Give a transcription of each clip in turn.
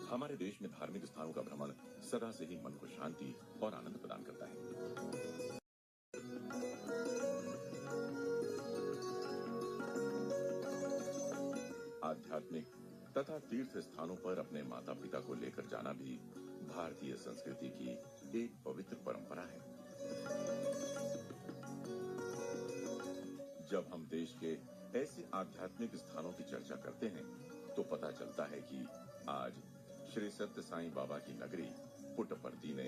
हमारे देश में धार्मिक स्थानों का भ्रमण सदा से ही मन को शांति और आनंद प्रदान करता है। आध्यात्मिक तथा तीर्थ स्थानों पर अपने माता पिता को लेकर जाना भी भारतीय संस्कृति की एक पवित्र परंपरा है। जब हम देश के ऐसे आध्यात्मिक स्थानों की चर्चा करते हैं तो पता चलता है कि आज श्री सत्य साईं बाबा की नगरी पुट्टपर्ती ने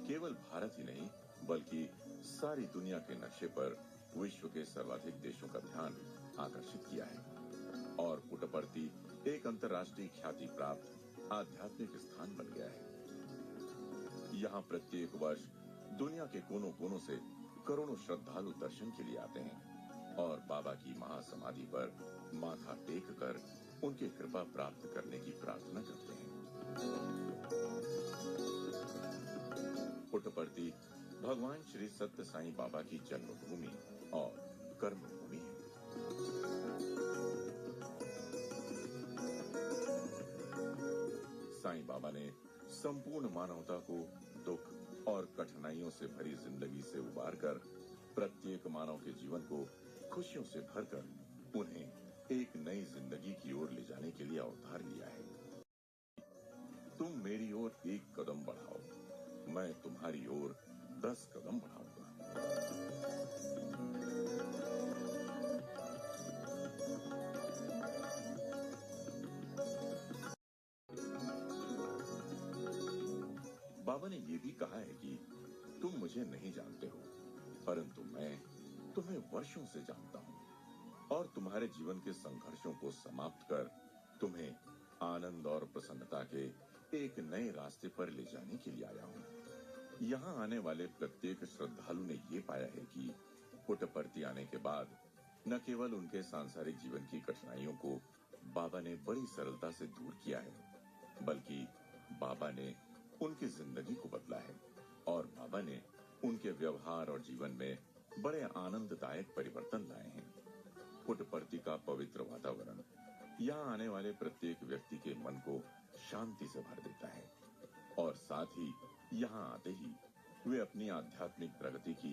केवल भारत ही नहीं बल्कि सारी दुनिया के नक्शे पर विश्व के सर्वाधिक देशों का ध्यान आकर्षित किया है और पुट्टपर्ती एक अंतर्राष्ट्रीय ख्याति प्राप्त आध्यात्मिक स्थान बन गया है। यहाँ प्रत्येक वर्ष दुनिया के कोनों कोनों से करोड़ों श्रद्धालु दर्शन के लिए आते हैं और बाबा की महासमाधि पर माथा टेक कर उनकी कृपा प्राप्त करने की प्रार्थना करते हैं। पुट्टपर्ती भगवान श्री सत्य साईं बाबा की जन्मभूमि और कर्मभूमि है। साईं बाबा ने संपूर्ण मानवता को दुख और कठिनाइयों से भरी जिंदगी से उबारकर प्रत्येक मानव के जीवन को खुशियों से भरकर उन्हें एक नई जिंदगी की ओर ले जाने के लिए अवतार लिया है। तुम मेरी ओर एक कदम बढ़ाओ, मैं तुम्हारी ओर 10 कदम बढ़ाऊंगा। बाबा ने ये भी कहा है कि तुम मुझे नहीं जानते हो, परंतु मैं तुम्हें वर्षों से जानता हूँ और तुम्हारे जीवन के संघर्षों को समाप्त कर तुम्हें आनंद और प्रसन्नता के एक नए रास्ते पर ले जाने के लिए आया हूँ। यहाँ आने वाले प्रत्येक श्रद्धालु ने ये पाया है कि पुट्टपर्ती आने के बाद न केवल उनके सांसारिक जीवन की कठिनाइयों को बाबा ने बड़ी सरलता से दूर किया है, बल्कि बाबा ने उनकी जिंदगी को बदला है और बाबा ने उनके व्यवहार और जीवन में बड़े आनंददायक परिवर्तन लाए हैं। पुट्टपर्ती का पवित्र वातावरण यहाँ आने वाले प्रत्येक व्यक्ति के मन को शांति से भर देता है और साथ ही यहाँ आते ही वे अपनी आध्यात्मिक प्रगति की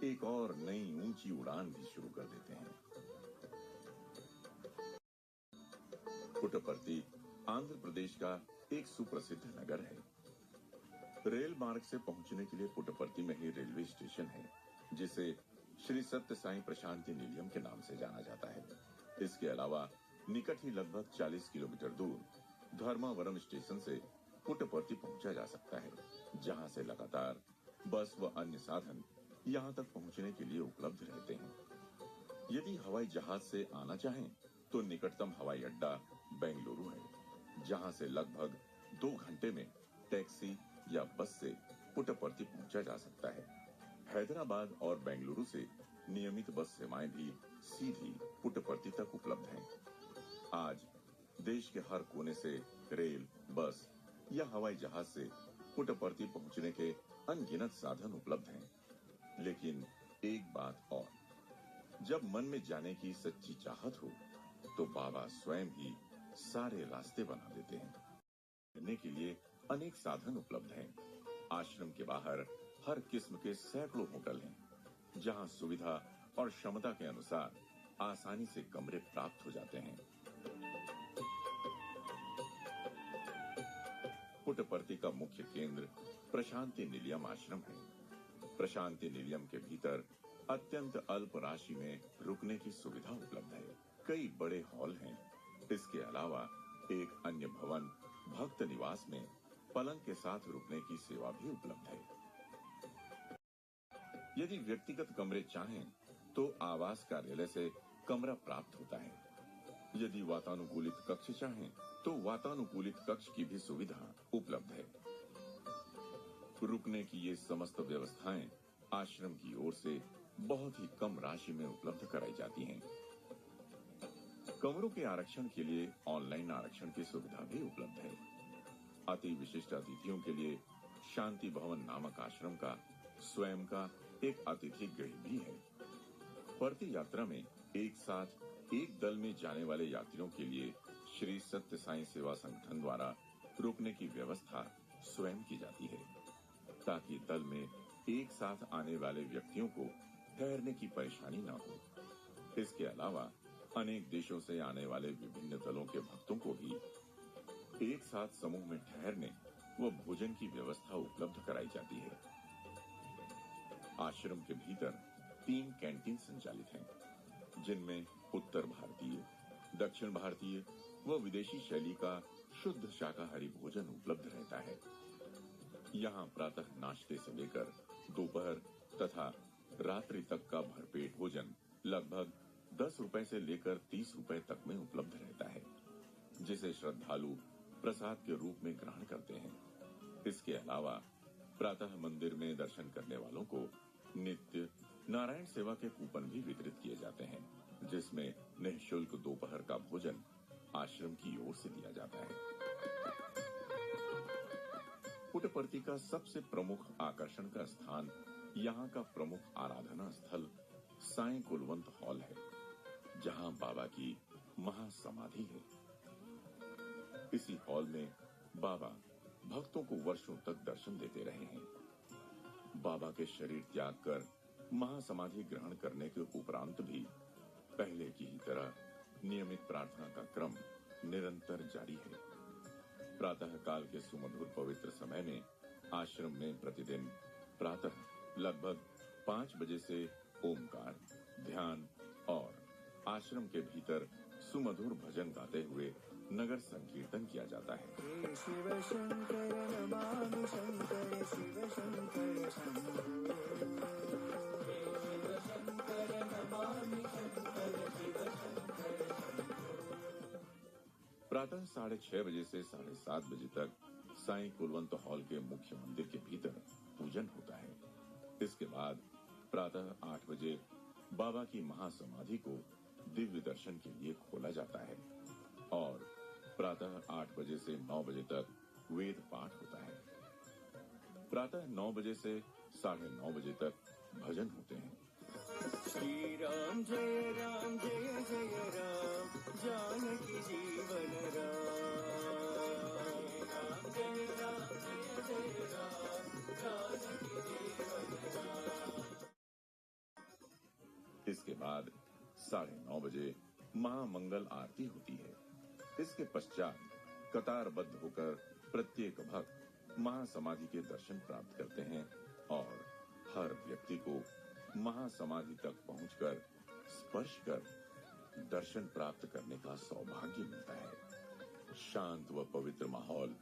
एक और नई ऊंची उड़ान भी शुरू कर देते हैं। पुट्टपर्ती आंध्र प्रदेश का एक सुप्रसिद्ध नगर है। रेल मार्ग से पहुंचने के लिए पुट्टपर्ती में ही रेलवे स्टेशन है, जिसे श्री सत्य साईं प्रशांति निलयम के नाम से जाना जाता है। इसके अलावा निकट ही लगभग 40 किलोमीटर दूर धर्मावरम स्टेशन से पुट्टपर्ती पहुंचा जा सकता है, जहां से लगातार बस व अन्य साधन यहां तक पहुंचने के लिए उपलब्ध रहते हैं। यदि हवाई जहाज से आना चाहें तो निकटतम हवाई अड्डा बेंगलुरु है, जहां से लगभग 2 घंटे में टैक्सी या बस से पुट्टपर्ती पहुंचा जा सकता है। हैदराबाद और बेंगलुरु से नियमित बस सेवाएं भी सीधी पुट्टपर्ती तक उपलब्ध हैं। आज देश के हर कोने से रेल, बस या हवाई जहाज से पुट्टपर्ती पहुंचने के अनगिनत साधन उपलब्ध हैं। लेकिन एक बात और, जब मन में जाने की सच्ची चाहत हो तो बाबा स्वयं ही सारे रास्ते बना देते हैं। रहने के लिए अनेक साधन उपलब्ध हैं। आश्रम के बाहर हर किस्म के सैकड़ों होटल हैं, जहां सुविधा और क्षमता के अनुसार आसानी से कमरे प्राप्त हो जाते हैं। पुट्टपर्ती का मुख्य केंद्र प्रशांति निलयम आश्रम है। प्रशांति निलयम के भीतर अत्यंत अल्प राशि में रुकने की सुविधा उपलब्ध है। कई बड़े हॉल हैं। इसके अलावा एक अन्य भवन भक्त निवास में पलंग के साथ रुकने की सेवा भी उपलब्ध है। यदि व्यक्तिगत कमरे चाहें तो आवास कार्यालय से कमरा प्राप्त होता है। यदि वातानुकूलित कक्ष चाहें तो वातानुकूलित कक्ष की भी सुविधा उपलब्ध है। रुकने की ये समस्त व्यवस्थाएं आश्रम की ओर से बहुत ही कम राशि में उपलब्ध कराई जाती हैं। कमरों के आरक्षण के लिए ऑनलाइन आरक्षण की सुविधा भी उपलब्ध है। अति विशिष्ट अतिथियों के लिए शांति भवन नामक आश्रम का स्वयं का एक अतिथि गृह भी है। पर्ती यात्रा में एक साथ एक दल में जाने वाले यात्रियों के लिए श्री सत्य साईं सेवा संगठन द्वारा रुकने की व्यवस्था स्वयं की जाती है ताकि दल में एक साथ आने वाले व्यक्तियों को ठहरने की परेशानी न हो। इसके अलावा अनेक देशों से आने वाले विभिन्न दलों के भक्तों को भी एक साथ समूह में ठहरने व भोजन की व्यवस्था उपलब्ध कराई जाती है। आश्रम के भीतर 3 कैंटीन संचालित हैं, जिनमें उत्तर भारतीय, दक्षिण भारतीय व विदेशी शैली का शुद्ध शाकाहारी भोजन उपलब्ध रहता है। यहाँ प्रातः नाश्ते से लेकर दोपहर तथा रात्रि तक का भरपेट भोजन लगभग 10 रुपए से लेकर 30 रुपए तक में उपलब्ध रहता है, जिसे श्रद्धालु प्रसाद के रूप में ग्रहण करते हैं। इसके अलावा प्रातः मंदिर में दर्शन करने वालों को नित्य नारायण सेवा के कूपन भी वितरित किए जाते हैं, जिसमें निःशुल्क दोपहर का भोजन आश्रम की ओर से दिया जाता है। पुट्टपर्थी का सबसे प्रमुख आकर्षण का स्थान यहाँ का प्रमुख आराधना स्थल साईं कुलवंत हॉल है, जहाँ बाबा की महासमाधि है। इसी हॉल में बाबा भक्तों को वर्षों तक दर्शन देते रहे हैं। बाबा के शरीर त्याग कर महासमाधि ग्रहण करने के उपरांत भी पहले की ही तरह नियमित प्रार्थना का क्रम निरंतर जारी है। प्रातः काल के सुमधुर पवित्र समय में आश्रम में प्रतिदिन प्रातः लगभग 5 बजे से ओमकार, ध्यान और आश्रम के भीतर सुमधुर भजन गाते हुए नगर संकीर्तन किया जाता है। शिव शंकर नमामि शंकर, शिव शंकर शंभो। शिव शंकर नमामि शंकर, शिव शंकर शंभो। प्रातः 6:30 बजे से 7:30 बजे तक साईं कुलवंत हॉल के मुख्य मंदिर के भीतर पूजन होता है। इसके बाद प्रातः 8 बजे बाबा की महासमाधि को दिव्य दर्शन के लिए खोला जाता है और प्रातः 8 बजे से 9 बजे तक वेद पाठ होता है। प्रातः 9 बजे से 9:30 बजे तक भजन होते हैं। श्री राम जय राम, जय जय राम, जानकी जीवन राम। जय राम, जय राम, जानकी जीवन राम। इसके बाद 9:30 बजे महामंगल आरती होती है। इसके पश्चात कतारबद्ध होकर प्रत्येक भक्त महासमाधि के दर्शन प्राप्त करते हैं और हर व्यक्ति को महासमाधि तक पहुंचकर स्पर्श कर दर्शन प्राप्त करने का सौभाग्य मिलता है। शांत व पवित्र माहौल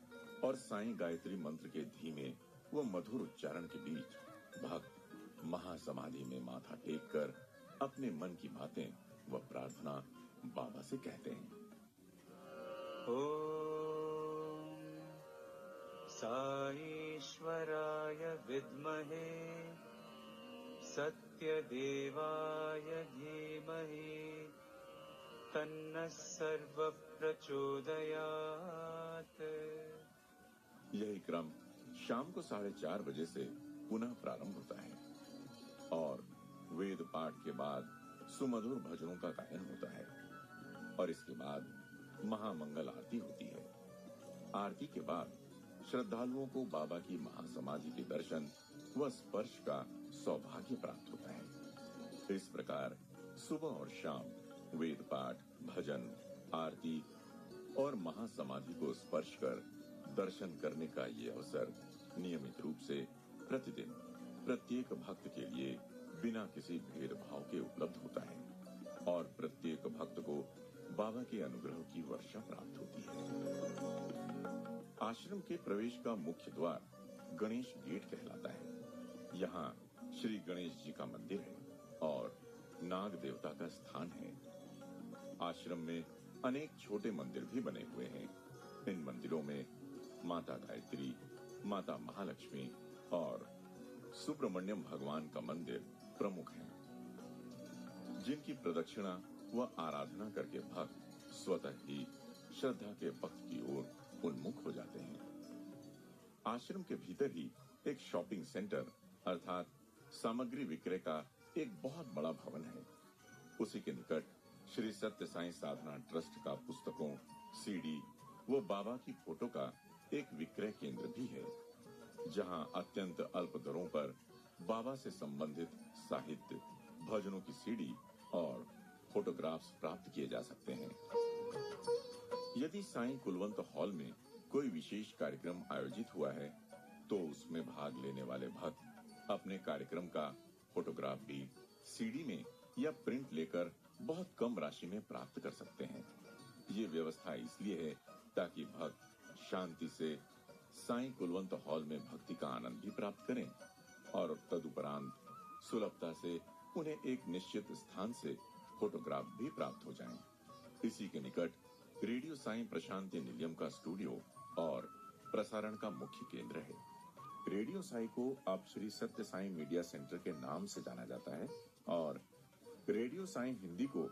और साईं गायत्री मंत्र के धीमे व मधुर उच्चारण के बीच भक्त महासमाधि में माथा टेक कर अपने मन की बातें व प्रार्थना बाबा से कहते हैं। ओम साईश्वराय विद्महे सत्यदेवाय धीमहि तन्नः सर्वः प्रचोदयात्। यही क्रम शाम को 4:30 बजे से पुनः प्रारंभ होता है और वेद पाठ के बाद सुमधुर भजनों का गायन होता है और इसके बाद महामंगल आरती होती है। आरती के बाद श्रद्धालुओं को बाबा की महासमाधि के दर्शन व स्पर्श का सौभाग्य प्राप्त होता है। इस प्रकार सुबह और शाम वेद पाठ, भजन, आरती और महासमाधि को स्पर्श कर दर्शन करने का ये अवसर नियमित रूप से प्रतिदिन प्रत्येक भक्त के लिए बिना किसी भेदभाव के उपलब्ध होता है और प्रत्येक भक्त को बाबा के अनुग्रह की वर्षा प्राप्त होती है। आश्रम के प्रवेश का मुख्य द्वार गणेश गेट कहलाता है। यहाँ श्री गणेश जी का मंदिर है और नाग देवता का स्थान है। आश्रम में अनेक छोटे मंदिर भी बने हुए हैं। इन मंदिरों में माता गायत्री, माता महालक्ष्मी और सुब्रमण्यम भगवान का मंदिर प्रमुख है, जिनकी प्रदक्षिणा व आराधना करके भक्त स्वतः ही श्रद्धा के पथ की ओर उन्मुख हो जाते हैं। आश्रम के भीतर ही एक शॉपिंग सेंटर अर्थात सामग्री विक्रय का एक बहुत बड़ा भवन है। उसी के निकट श्री सत्य साईं साधना ट्रस्ट का पुस्तकों, सीडी व बाबा की फोटो का एक विक्रय केंद्र भी है, जहां अत्यंत अल्प दरों पर बाबा से संबंधित साहित्य, भजनों की सीडी और फोटोग्राफ्स प्राप्त किए जा सकते हैं। यदि साईं कुलवंत हॉल में कोई विशेष कार्यक्रम आयोजित हुआ है, तो उसमें भाग लेने वाले भक्त अपने कार्यक्रम का फोटोग्राफ भी सीडी में या प्रिंट लेकर बहुत कम राशि में प्राप्त कर सकते हैं। ये व्यवस्था इसलिए है ताकि भक्त शांति से साईं कुलवंत हॉल में भक्ति का आनंद भी प्राप्त करें और तदुपरांत सुलभता से उन्हें एक निश्चित स्थान से फोटोग्राफ भी प्राप्त हो जाएं। इसी के निकट रेडियो साईं प्रशांति निलयम का स्टूडियो और प्रसारण का मुख्य केंद्र है। रेडियो साईं को अब श्री सत्य साईं मीडिया सेंटर के नाम से जाना जाता है और रेडियो साईं हिंदी को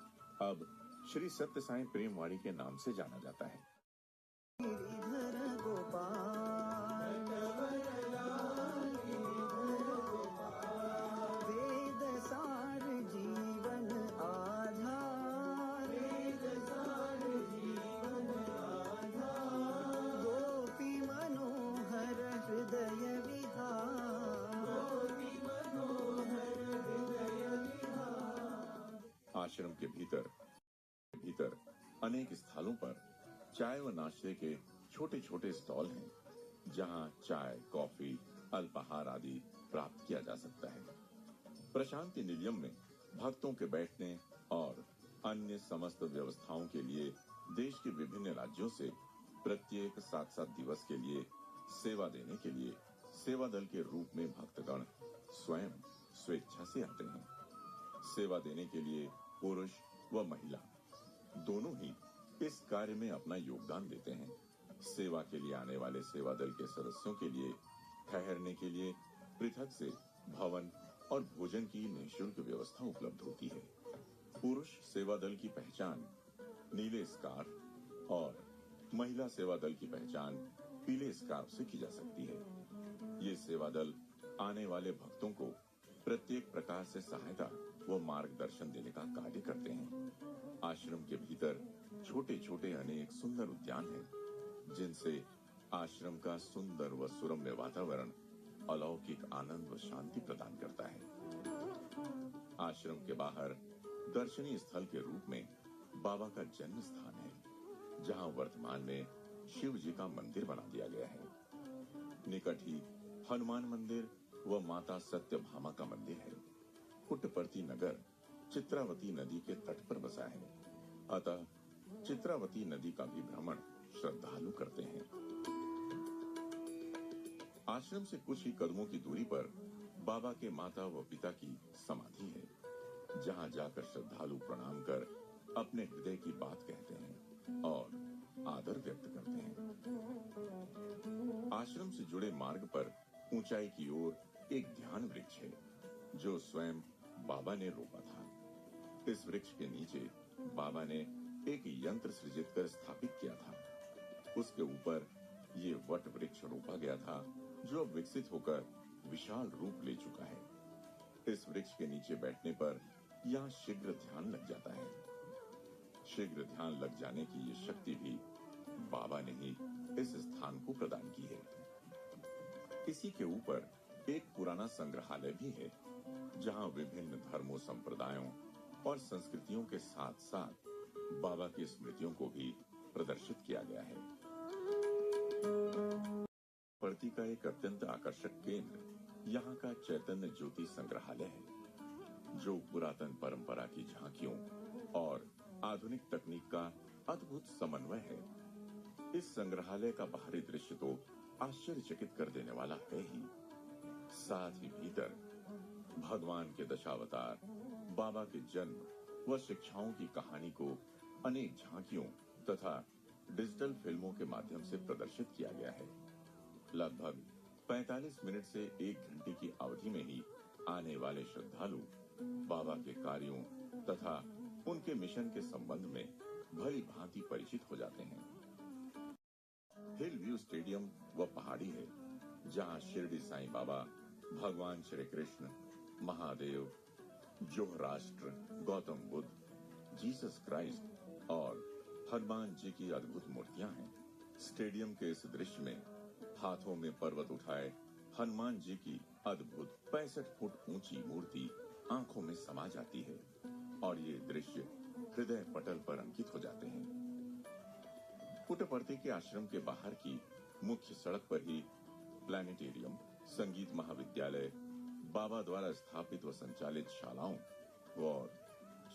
अब श्री सत्य साईं प्रेमवाणी के नाम से जाना जाता है। आश्रम के भीतर अनेक स्थानों पर चाय व नाश्ते के छोटे छोटे स्टॉल हैं, जहां चाय, कॉफी, अल्पाहार आदि प्राप्त किया जा सकता है। प्रशांति निलयम में भक्तों के बैठने और अन्य समस्त व्यवस्थाओं के लिए देश के विभिन्न राज्यों से प्रत्येक 7-7 दिवस के लिए सेवा देने के लिए सेवा दल के रूप में भक्तगण स्वयं स्वेच्छा से आते हैं। सेवा देने के लिए पुरुष व महिला दोनों ही इस कार्य में अपना योगदान देते हैं। सेवा के लिए आने वाले सेवा दल के सदस्यों के लिए ठहरने के लिए पृथक से भवन और भोजन की निःशुल्क व्यवस्था उपलब्ध होती है। पुरुष सेवा दल की पहचान नीले स्कार्फ और महिला सेवा दल की पहचान पीले स्कार्फ से की जा सकती है। ये सेवा दल आने वाले भक्तों को प्रत्येक प्रकार से सहायता व मार्गदर्शन देने का कार्य करते हैं। आश्रम के भीतर छोटे छोटे अनेक सुंदर उद्यान हैं, जिनसे आश्रम का सुंदर व सुरम्य वातावरण अलौकिक आनंद व शांति प्रदान करता है। आश्रम के बाहर दर्शनीय स्थल के रूप में बाबा का जन्म स्थान है, जहां वर्तमान में शिव जी का मंदिर बना दिया गया है। निकट ही हनुमान मंदिर व माता सत्यभामा का मंदिर है। पुट्टपर्ती नगर चित्रावती नदी के तट पर बसा है, अतः चित्रावती नदी का भी भ्रमण श्रद्धालु करते हैं। आश्रम से कुछ ही कदमों की दूरी पर बाबा के माता व पिता की समाधि है, जहां जाकर श्रद्धालु प्रणाम कर अपने हृदय की बात कहते हैं और आदर व्यक्त करते हैं। आश्रम से जुड़े मार्ग पर ऊंचाई की ओर एक ध्यान वृक्ष है, जो स्वयं बाबा ने रोपा था। इस वृक्ष के नीचे बाबा ने एक यंत्र सृजित कर स्थापित किया था। उसके ऊपर ये वट वृक्ष रोपा गया था, जो अब विकसित होकर विशाल रूप ले चुका है। इस वृक्ष के नीचे बैठने पर यहाँ शीघ्र ध्यान लग जाता है। शीघ्र ध्यान लग जाने की ये शक्ति भी बाबा ने ही इस स्थान को प्रदान की है। इसी के ऊपर एक पुराना संग्रहालय भी है, जहां विभिन्न धर्मों, संप्रदायों और संस्कृतियों के साथ साथ बाबा की स्मृतियों को भी प्रदर्शित किया गया है। पुट्टपर्ती का एक अत्यंत आकर्षक केंद्र यहाँ का चैतन्य ज्योति संग्रहालय है, जो पुरातन परंपरा की झांकियों और आधुनिक तकनीक का अद्भुत समन्वय है। इस संग्रहालय का बाहरी दृश्य तो आश्चर्यचकित कर देने वाला है ही, साथ ही भीतर भगवान के दशावतार, बाबा के जन्म व शिक्षाओं की कहानी को अनेक झांकियों तथा डिजिटल फिल्मों के माध्यम से प्रदर्शित किया गया है। लगभग 45 मिनट से 1 घंटे की अवधि में ही आने वाले श्रद्धालु बाबा के कार्यों तथा उनके मिशन के संबंध में भली भांति परिचित हो जाते हैं। हिल व्यू स्टेडियम व पहाड़ी है, जहां शिरडी साईं बाबा, भगवान श्री कृष्ण, महादेव, जोहराष्ट्र, गौतम बुद्ध, जीसस क्राइस्ट और हनुमान जी की अद्भुत मूर्तियां हैं। स्टेडियम के इस दृश्य में हाथों में पर्वत उठाए हनुमान जी की अद्भुत 65 फुट ऊंची मूर्ति आंखों में समा जाती है और ये दृश्य हृदय पटल पर अंकित हो जाते हैं। पुट्टपर्ती के आश्रम के बाहर की मुख्य सड़क पर ही प्लानिटेरियम, संगीत महाविद्यालय, बाबा द्वारा स्थापित व संचालित शालाओं और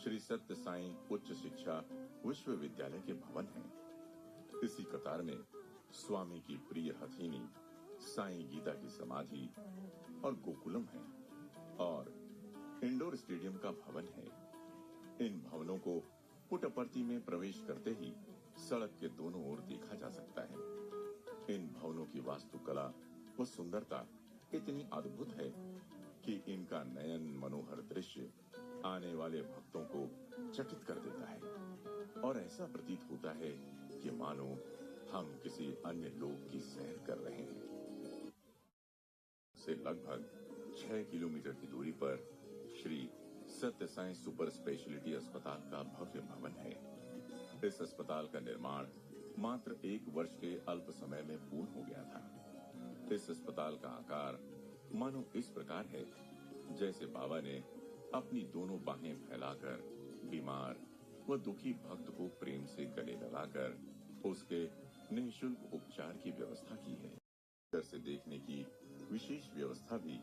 श्री सत्य साई उच्च शिक्षा विश्वविद्यालय के भवन हैं। इसी कतार में स्वामी की प्रिय हथीनी, साई गीता की समाधि और गोकुलम है और इंडोर स्टेडियम का भवन है। इन भवनों को पुट्टपर्ती में प्रवेश करते ही सड़क के दोनों ओर देखा जा सकता है। इन भवनों की वास्तुकला व सुंदरता इतनी अद्भुत है कि इनका नयन मनोहर दृश्य आने वाले भक्तों को चकित कर देता है और ऐसा प्रतीत होता है कि मानो हम किसी अन्य लोक की सैर कर रहे हैं। से लगभग 6 किलोमीटर की दूरी पर श्री सत्य साई सुपर स्पेशलिटी अस्पताल का भव्य भवन है। इस अस्पताल का निर्माण मात्र 1 वर्ष के अल्प समय में पूर्ण हो गया था। इस अस्पताल का आकार मानो इस प्रकार है जैसे बाबा ने अपनी दोनों बाहें फैलाकर बीमार व दुखी भक्त को प्रेम से गले लगाकर उसके निःशुल्क उपचार की व्यवस्था की है। घर से देखने की विशेष व्यवस्था भी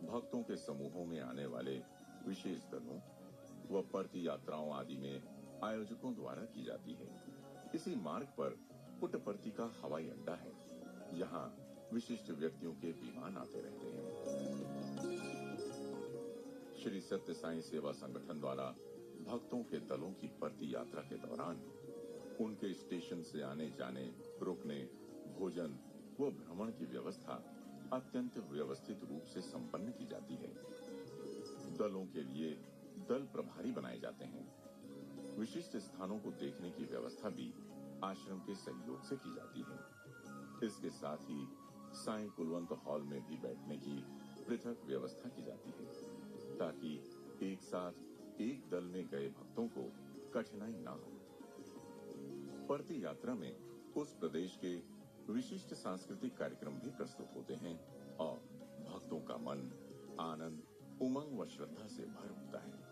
भक्तों के समूहों में आने वाले विशेष दलों व पर्ती यात्राओं आदि में आयोजकों द्वारा की जाती है। इसी मार्ग पर पुट्टपर्ती का हवाई अड्डा है। यहाँ विशिष्ट व्यक्तियों के विमान आते रहते हैं। श्री सत्य साई सेवा संगठन द्वारा भक्तों के दलों की पर्ती यात्रा के दौरान उनके स्टेशन से आने जाने, रुकने, भोजन व भ्रमण की व्यवस्था अत्यंत व्यवस्थित रूप से संपन्न की जाती है। दलों के लिए दल प्रभारी बनाए जाते हैं। विशिष्ट स्थानों को देखने की व्यवस्था भी आश्रम के सहयोग से की जाती है। इसके साथ ही साईं कुलवंत हॉल में भी बैठने की पृथक व्यवस्था की जाती है ताकि एक साथ एक दल में गए भक्तों को कठिनाई न हो। पर्ती यात्रा में उस प्रदेश के विशिष्ट सांस्कृतिक कार्यक्रम भी प्रस्तुत होते हैं और भक्तों का मन आनंद, उमंग व श्रद्धा से भर उठता है।